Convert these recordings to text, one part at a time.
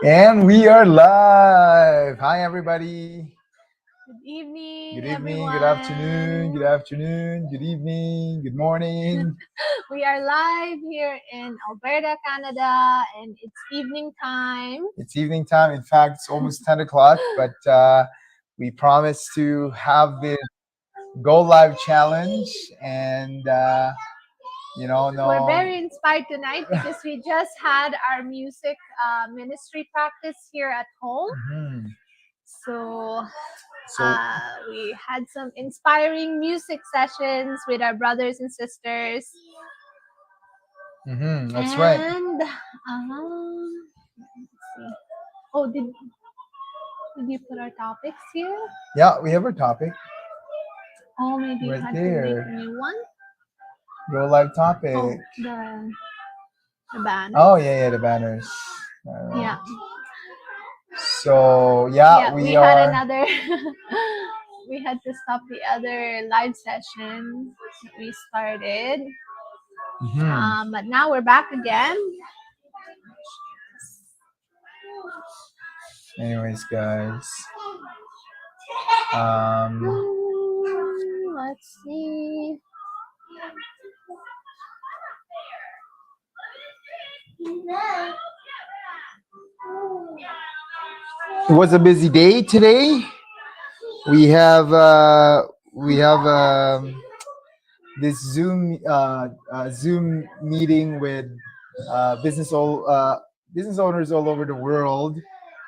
And we are live. Hi, everybody. Good evening, Good evening, good afternoon, everyone. good afternoon, good evening, good morning. We are live here in Alberta, Canada, and it's evening time. It's evening time. In fact, it's almost 10 o'clock, but we promised to have this Go Live challenge. And, We're no. very inspired tonight because we just had our music ministry practice here at home. Mhm. So So, we had some inspiring music sessions with our brothers and sisters. that's right. And let's see. Oh, did you put our topics here? Yeah, we have our topic Oh, maybe you right had to make a there. new one. Go Live Oh, topic. the banners. Oh, yeah, yeah, the banners. All right. Yeah, So, yeah, yeah. We we had are. another. We had to stop the other live session that we started. Mhm. But now we're back again. Anyways, guys. Um, Let's see. it was a busy day today. We have uh, we have this Zoom meeting with business owners all over the world,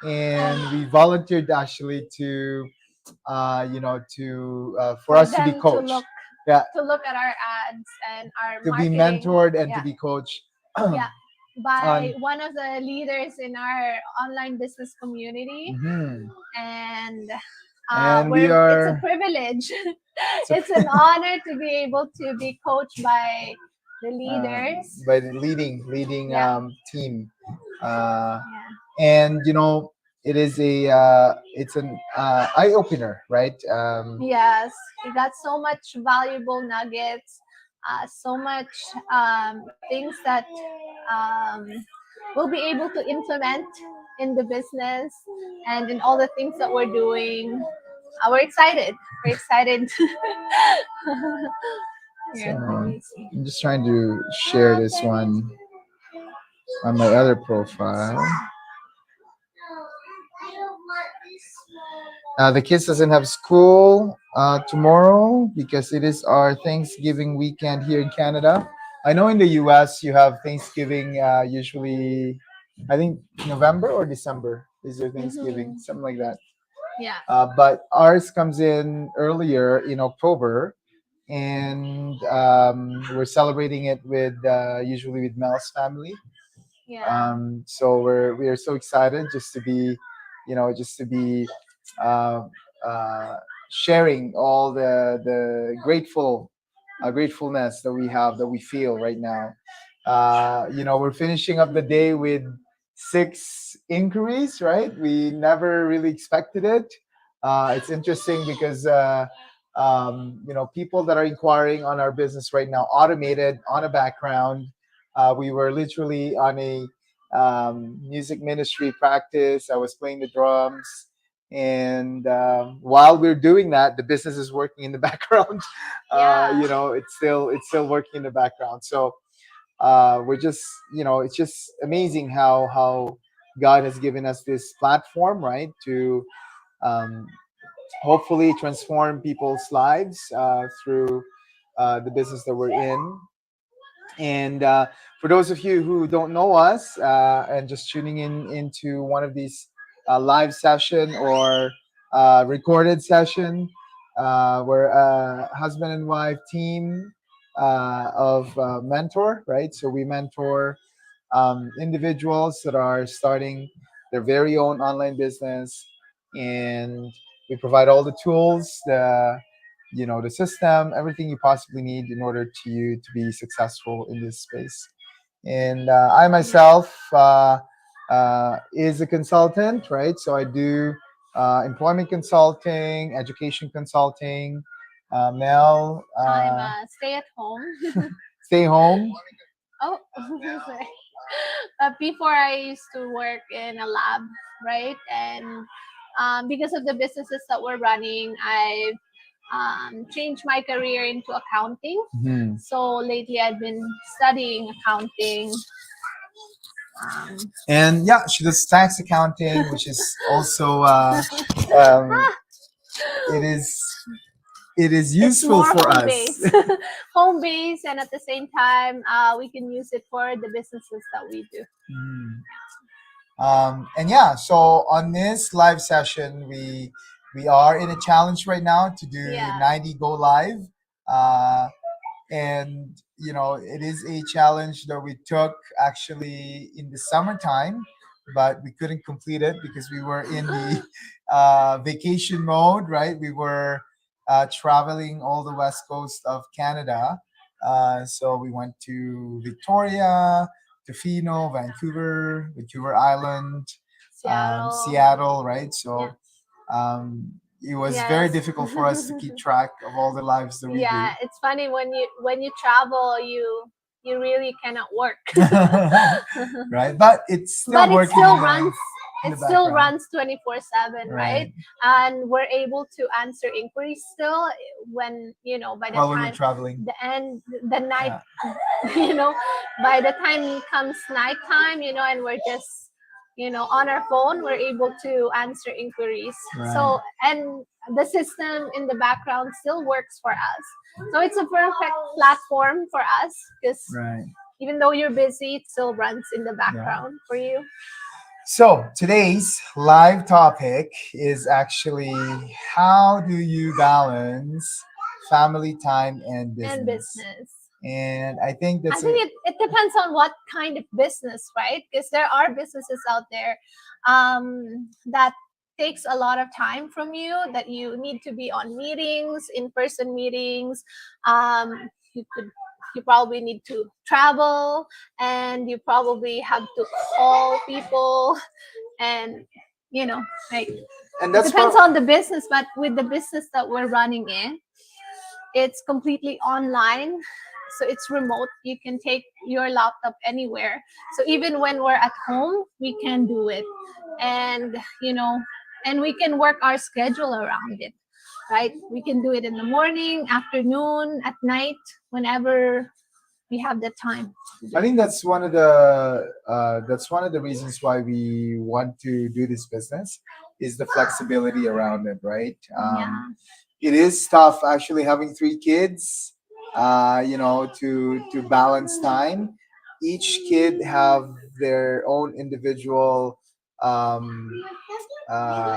and we volunteered actually to for For us to be them coached. Yeah, to look at our ads and our to be marketing. mentored and to Yeah, be coached yeah. on. By one of the leaders in our online business community, Mhm. and And we it's a are privilege. so, It's an honor to be able to be coached by the leaders. by the leading Yeah, team, uh, yeah. and it is a it's an eye opener, right? Yes, we got so much valuable nuggets, so much things that um, we'll be able to implement in the business and in all the things that we're doing. We're excited. We're excited. So Here, let me see. I'm just trying to share this one on my other profile. The kids doesn't have school tomorrow because it is our Thanksgiving weekend here in Canada. I know in the US you have Thanksgiving usually, I think November or December is your Thanksgiving, Mhm. something like that. Yeah. But ours comes in earlier in October, and we're celebrating it with usually with Mel's family. Yeah. So we are so excited just to be, just to be uh, uh, sharing all the gratefulness that we have, that we feel right now. We're finishing up the day with 6 inquiries, right? We never really expected it. It's interesting because people that are inquiring on our business right now, automated on a background. We were literally on a music ministry practice. I was playing the drums, and while we're doing that, the business is working in the background. Yeah. It's still working in the background. So we're just, it's just amazing how God has given us this platform, right, to um, hopefully transform people's lives through the business that we're in. And for those of you who don't know us and just tuning in into one of these live session or recorded session, we're a husband and wife team of mentor, right? So we mentor individuals that are starting their very own online business, and we provide all the tools, the system, everything you possibly need in order to you to be successful in this space. And I myself is a consultant, right? So I do employment consulting, education consulting. Mel, I'm a stay at home. stay home. Oh, sorry. before I used to work in a lab, right? And because of the businesses that we're running, I changed my career into accounting. Mhm. So lately, I've been studying accounting. Um, And yeah, she does tax accounting, which is also um, it is it is it's useful more for home us. based, home based, and at the same time, we can use it for the businesses that we do. Mm. And yeah, so on this live session, we are in a challenge right now to do Yeah. 90 go live. Uh, and you know it is a challenge that we took actually in the summertime, but we couldn't complete it because we were in the vacation mode, right? We were traveling all the west coast of Canada. So we went to Victoria, Tofino, Vancouver Island, Seattle. Seattle, right? Yeah. So it was very Yes. difficult for us to keep track of all the lives that we do. Yeah, it's funny when you travel, you really cannot work. Right? But it's still But it working still in runs. the It still background. runs 24/7, right? Right. And we're able to answer inquiries still when by the While we were time traveling. the end the night, Yeah. you know, by the time comes nighttime, and we're just on our phone, we're able to answer inquiries. Right. So, and the system in the background still works for us. So it's a perfect platform for us because Right. even though you're busy, it still runs in the Yeah. background for you. So today's live topic is actually how do you balance family time and And business? business. And I think I that's think it depends on what kind of business, right? Because there are businesses out there that takes a lot of time from you, that you need to be on meetings, in-person meetings. You could you probably need to travel, and you probably have to call people, and you know like and it that's depends for on the business. But with the business that we're running in, it's completely online, so it's remote. You can take your laptop anywhere, so even when we're at home, we can do it. And and we can work our schedule around it, right? We can do it in the morning, afternoon, at night, whenever we have the time to do I it. think that's one of the reasons why we want to do this business is the flexibility around it, right? Yeah. It is tough actually having three kids, to balance time. Each kid have their own individual um,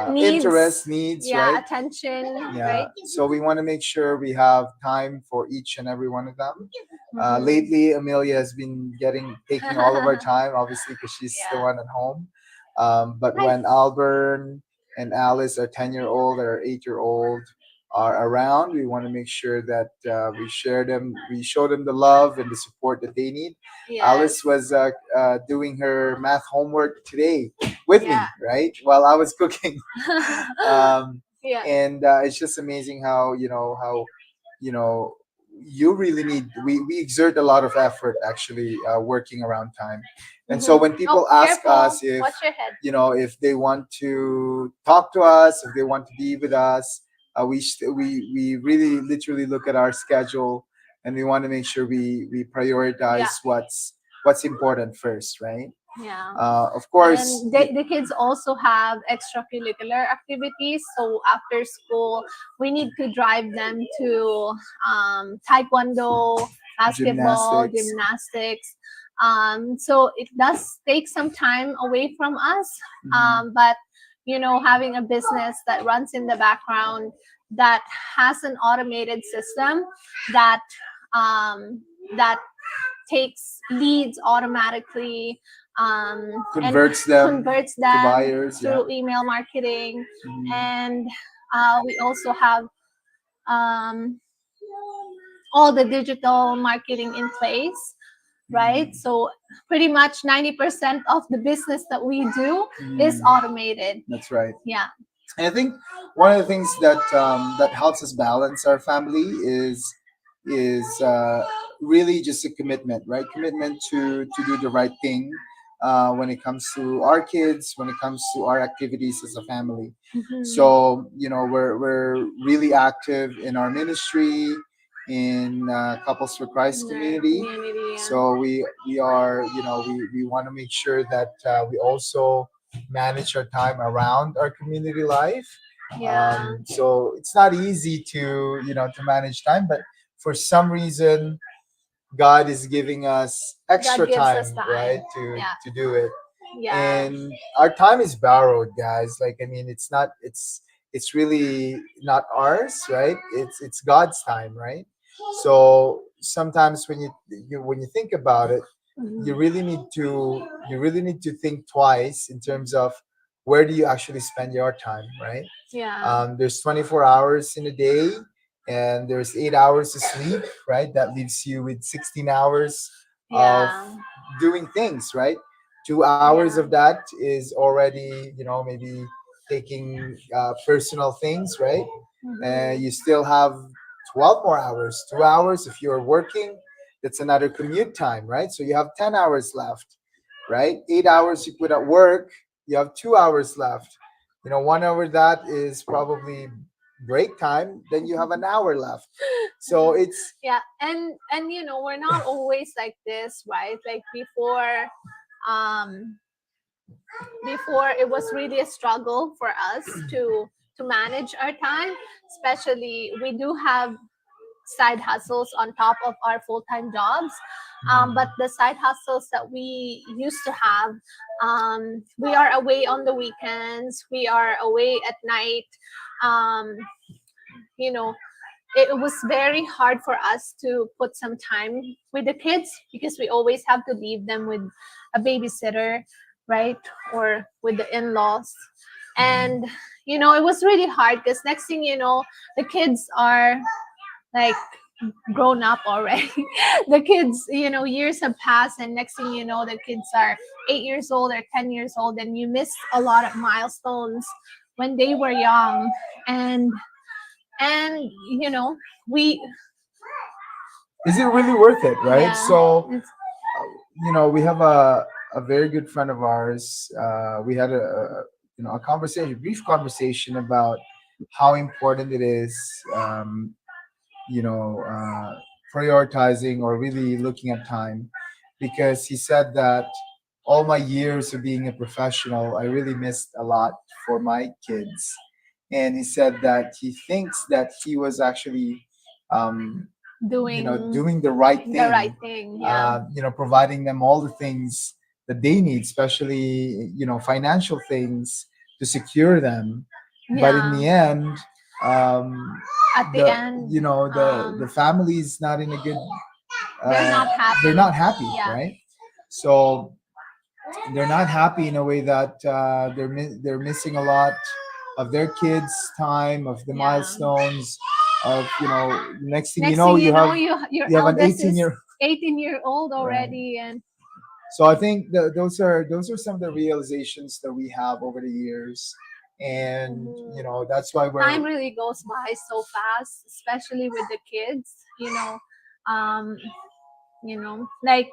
Needs. interest needs, Yeah, right? attention, Yeah, right? so we want to make sure we have time for each and every one of them. Mhm. Lately, Amelia has been taking all of our time, obviously, because she's the Yeah. one at home. But Hi. when Albert and Alice, our 10-year-old, our 8-year-old, are around, we want to make sure that we show them the love and the support that they need. Yes. Alice was doing her math homework today with me, Yeah. right, while I was cooking. um, Yeah. and it's just amazing how you know you really need we exert a lot of effort actually working around time. And so Mhm. when Oh, people ask careful. us if Watch your head. if they want to talk to us, if they want to be with us, we really literally look at our schedule, and we want to make sure we prioritize Yeah. what's important first, right? Yeah. Of course. And the kids also have extracurricular activities. So after school, we need to drive them to taekwondo, basketball, Gymnastics. gymnastics. So it does take some time away from us. Mhm. But having a business that runs in the background, that has an automated system that um, that takes leads automatically, and Converts them converts to them buyers. Yeah. through email marketing. Mhm. And we also have um, all the digital marketing in place, right? Mhm. So pretty much 90% of the business that we do is Mhm. automated. That's right. Yeah. And I think one of the things that helps us balance our family is really just a commitment, right? Commitment to do the right thing, when it comes to our kids, when it comes to our activities as a family. Mhm. So we're really active in our ministry, in Couples for Christ In our community. community, yeah. So we are, we want to make sure that we also manage our time around our community life. Yeah. So it's not easy to to manage time, but for some reason God is giving us God extra gives time, us right, time. Yeah. to do it. Yeah. And our time is borrowed, guys. Like, I mean, it's not, it's really not ours, right? It's God's time, right? So sometimes when when you think about it, Mhm. you really need to think twice in terms of where do you actually spend your time, right? Yeah. There's 24 hours in a day, and there's 8 hours of sleep, right? That leaves you with 16 hours of Yeah. doing things, right? 2 hours Yeah. of that is already, maybe taking personal things, right? And Mhm. you still have 12 more hours, 2 hours if you're working. That's another commute time, right? So you have 10 hours left, right? 8 hours you put at work, you have 2 hours left. 1 hour that is probably break time, then you have an hour left. So it's Yeah, and we're not always like this, right? Like um before it was really a struggle for us to manage our time, especially we do have side hustles on top of our full-time jobs. But the side hustles that we used to have, we are away on the weekends, we are away at night. um, you know it was very hard for us to put some time with the kids because we always have to leave them with a babysitter, right? Or with the in-laws. And it was really hard because next thing you know, the kids are like grown up already. The kids, years have passed, and next thing you know, the kids are 8 years old or 10 years old, and you miss a lot of milestones when they were young. And we is it really worth it, right? yeah, So it's we have a very good friend of ours. We had a conversation, brief conversation about how important it is, you know, uh, prioritizing or really looking at time, because he said that all my years of being a professional, I really missed a lot for my kids. And he said that he thinks that he was actually, um, doing doing the right the thing, right thing. Yeah. providing them all the things that they need, especially, financial things to secure them. But in Yeah. the end, um, At the end, the family is not in a good, they're uh, not they're happy. not happy, Yeah. right? So they're not happy in a way that they're missing a lot of their kids time, of the Yeah. milestones, of next thing you Next know thing you you know, have your you have an eldest 18 is year 18-year-old right. already. And So I think those are some of the realizations that we have over the years, and mhm, that's why we're time really goes by so fast, especially with the kids. Um like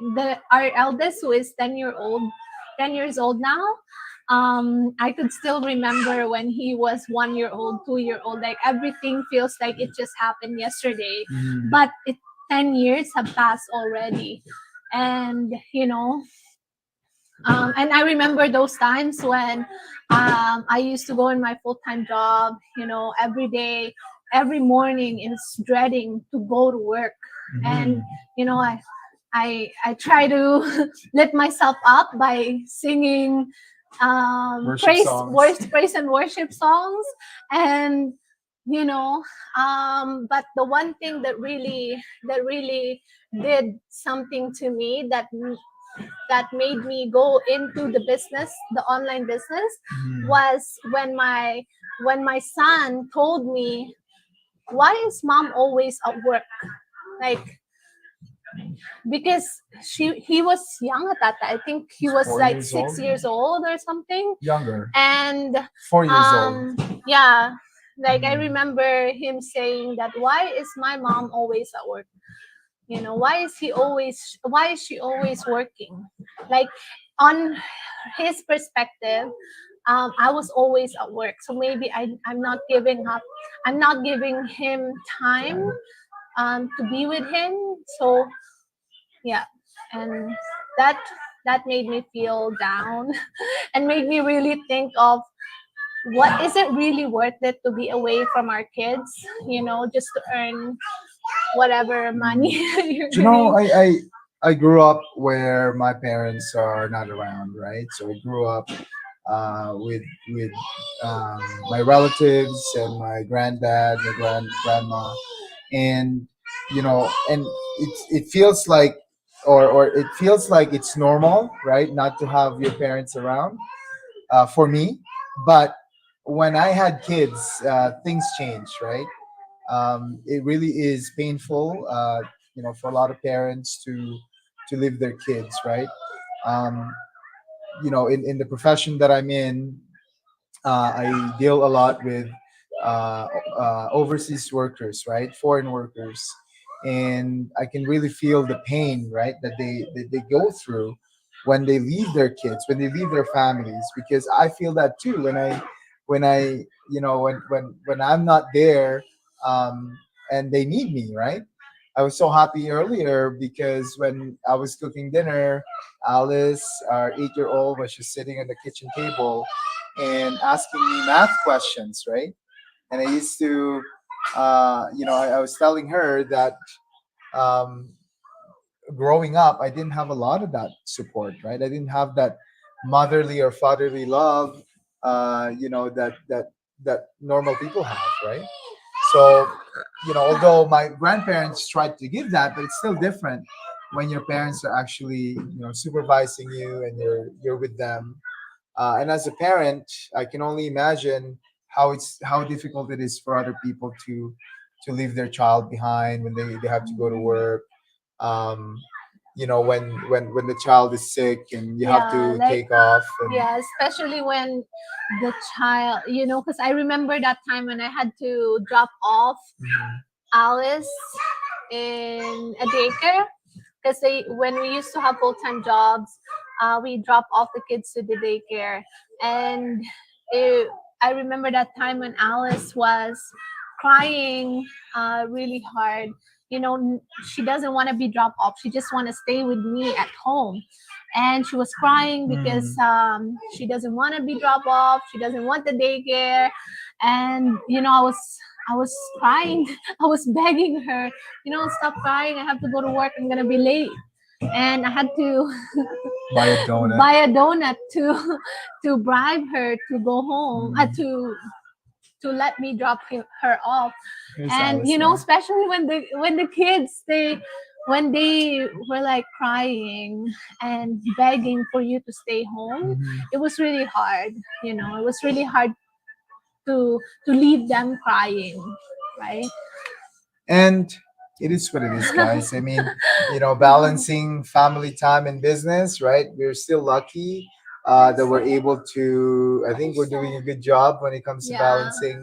our eldest, who is 10 years old now. I could still remember when he was 1 year old, 2 year old. Like everything feels like it just happened yesterday, Mhm. but 10 years have passed already. And and I remember those times when I used to go in my full-time job, every day, every morning, is dreading to go to work. And Mhm. I try to lift myself up by singing Worship songs. praise and worship songs. And but the one thing that really did something to me, that made me go into the business, the online business, Mhm. was when my son told me, "Why is mom always at work?" Like, because he was young at that time. I think he He's was four like years old. 6 years old or something. Younger. And 4 years old. yeah, like I Mhm. remember him saying that, "Why is my mom always at work? Why is she always working?" Like, on his perspective, I was always at work, so maybe I'm not giving up. I'm not giving him time Right. to be with him. So yeah, and that that made me feel down and made me really think of what is it really worth it to be away from our kids, just to earn whatever money Mm. you're Do you know, earning. I grew up where my parents are not around, right? So I grew up with my relatives and my granddad, my grandma, and and it feels like, or it feels like it's normal, right, not to have your parents around, for me. But when I had kids, things changed, right? It really is painful, for a lot of parents to leave their kids, right? Um, in the profession that I'm in, I deal a lot with uh, overseas workers, right? Foreign workers, and I can really feel the pain, right, that they go through when they leave their kids, when they leave their families. Because I feel that too when I when I'm not there, um, and they need me, right? I was so happy earlier because when I was cooking dinner, Alice, our 8-year old, was just sitting at the kitchen table and asking me math questions, right? And I used to, I was telling her that, um, growing up, I didn't have a lot of that support, right? I didn't have that motherly or fatherly love, that normal people have, right? So, although my grandparents tried to give that, but it's still different when your parents are actually, supervising you and you're with them. And as a parent, I can only imagine how difficult it is for other people to leave their child behind when they have to go to work. Um, when the child is sick and you have Yeah, to like, take off and yeah, especially when the child, because I remember that time when I had to drop off Mhm. Alice in a daycare, because they when we used to have full-time jobs, we drop off the kids to the daycare. And it, I remember that time when Alice was crying really hard. She doesn't want to be dropped off, she just want to stay with me at home. And she was crying because Mm. she doesn't want to be dropped off, she doesn't want the daycare. And I was crying. I was begging her, stop crying. I have to go to work. I'm gonna be late. And I had to Buy a donut. buy a donut to to bribe her to go home, Mm. to let me drop her off. Here's And Alice there. especially when the kids, when they were like crying and begging for you to stay home, Mhm. it was really hard. It was really hard to leave them crying, right? And it is what it is, guys. I mean, balancing family time and business, right? We're still lucky that we're able to. I think we're doing a good job when it comes to Yeah, balancing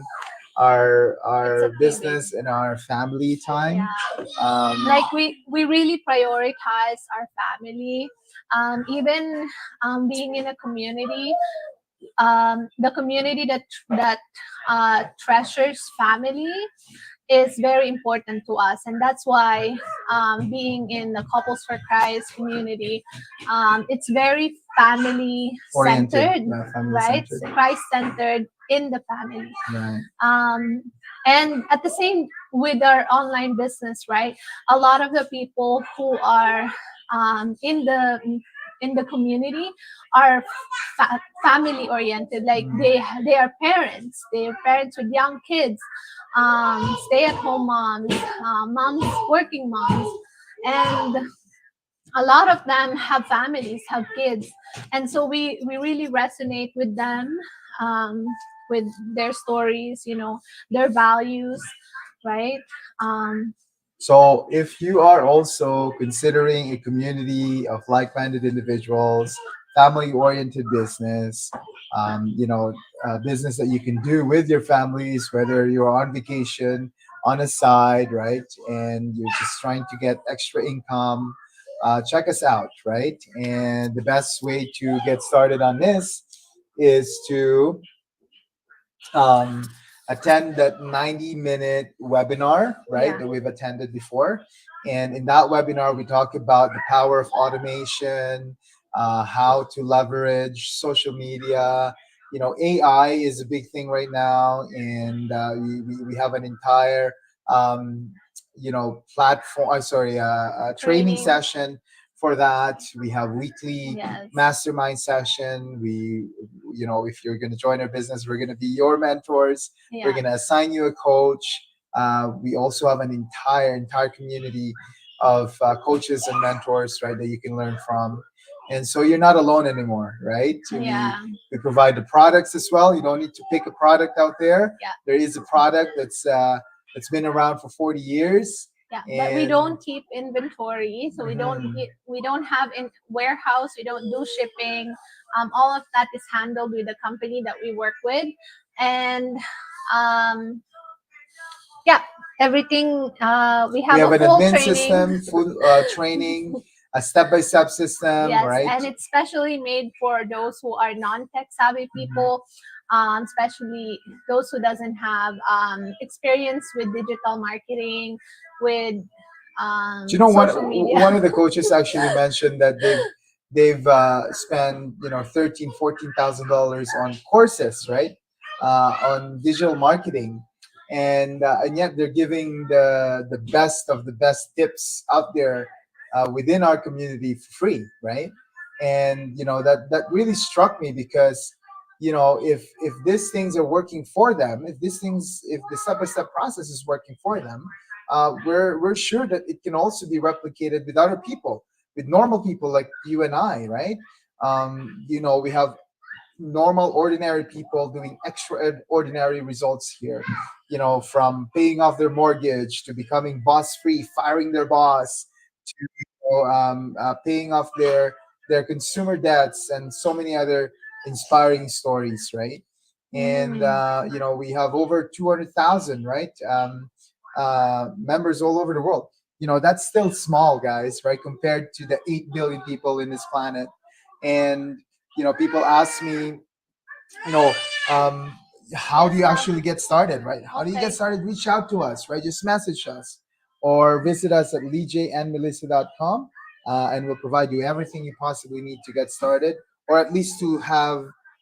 our it's okay, babe. business and our family time. Yeah, Um, like we really prioritize our family. Even being in a community, the community that treasures family is very important to us. And that's why, being in the Couples for Christ community, it's very family oriented, centered, family right? centered, Christ centered in the family. right? um, and at the same, with our online business, right, a lot of the people who are in the community are family oriented. Like Mm. they are parents, they are parents with young kids, stay at home moms, moms, working moms. And a lot of them have families, have kids. And so we really resonate with them, um, with their stories, their values, right? um, So, if you are also considering a community of like-minded individuals, family-oriented business, business that you can do with your families, whether you're on vacation, on a side, right, and you're just trying to get extra income, check us out, right? And the best way to get started on this is to um, attend that 90-minute webinar, right, Yeah. that we've attended before. And in that webinar, we talk about the power of automation, how to leverage social media. You know, AI is a big thing right now, and we have an entire, um, platform. Sorry, a training Training. session for that. We have weekly Yes. mastermind session. If you're going to join our business, we're going to be your mentors. We're Yeah. going to assign you a coach. We also have an entire community of coaches and mentors, right, that you can learn from. And so you're not alone anymore, right? Yeah. We provide the products as well. You don't need to pick a product out there. Yeah. There is a product that's been around for 40 years. Yeah, but we And don't keep inventory, so Mhm. we don't have in warehouse. We don't do shipping. All of that is handled with the company that we work with, and um, yeah, everything. We We have have a an full admin training. system, full training, a step-by-step system, Yes, right? and it's specially made for those who are non-tech savvy Mhm. people, especially those who doesn't have experience with digital marketing, with Do you know one social media. one of the coaches actually mentioned that they've spent $13,000-14,000 on courses, right, on digital marketing, and yet they're giving the best of the best tips out there within our community for free, right? And that really struck me because if these things are working for them, if the step by step process is working for them, we're sure that it can also be replicated with other people, with normal people like you and I, right? We have normal, ordinary people doing extraordinary results here. From paying off their mortgage to becoming boss free, firing their boss, to paying off their consumer debts, and so many other inspiring stories, right? And Mm, we have over 200,000, right? Members all over the world. That's still small, guys, right? Compared to the 8 billion people in this planet. And people ask me, you know, um, how do you actually get started, right? How do you get okay. started? Reach out to us, right? Just message us or visit us at leejayandmelissa.com, and we'll provide you everything you possibly need to get started, or at least to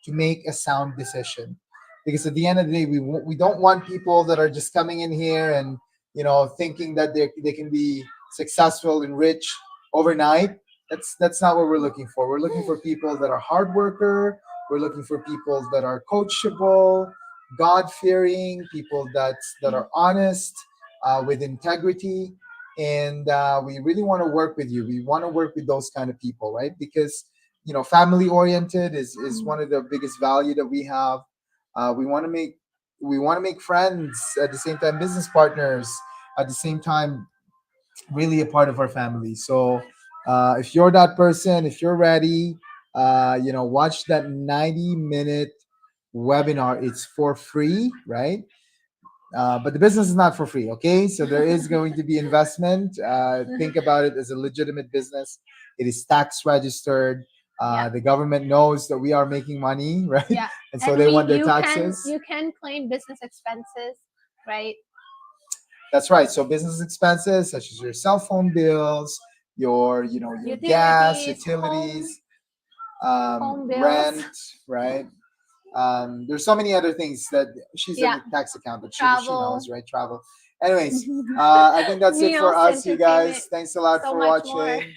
make a sound decision. Because at the end of the day, we don't want people that are just coming in here and thinking that they can be successful and rich overnight. That's not what we're looking for. We're looking for people that are hard worker. We're looking for people that are coachable, God fearing, people that are honest, with integrity, and we really want to work with you. We want to work with those kind of people, right? Because family oriented is one of the biggest value that we have. We want to make friends at the same time, business partners at the same time, really a part of our family. So if you're that person, if you're ready, watch that 90-minute webinar. It's for free, right? But the business is not for free, okay? So there is going to be investment. Think about it as a legitimate business. It is tax registered. Yeah. The government knows that we are making money, right? Yeah. And so And they we want their taxes. you can claim business expenses, right? That's right. So business expenses such as your cell phone bills, your gas, Utilities, utilities, home bills. rent, right? There's so many other things that she's a Yeah. tax accountant. She Travel. knows, right? Travel. Anyways, I think that's it for Meals, us, you entertainment, guys. Thanks a lot so for much more. watching.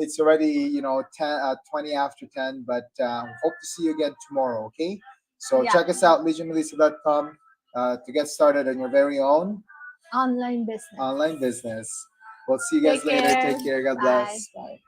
It's already 20 after 10, but hope to see you again tomorrow. Okay, so Yeah. check us out, leejaymelissa.com, to get started on your very own Online business. online business. We'll see you guys Take later. care. Take care. God Bye. bless. Bye.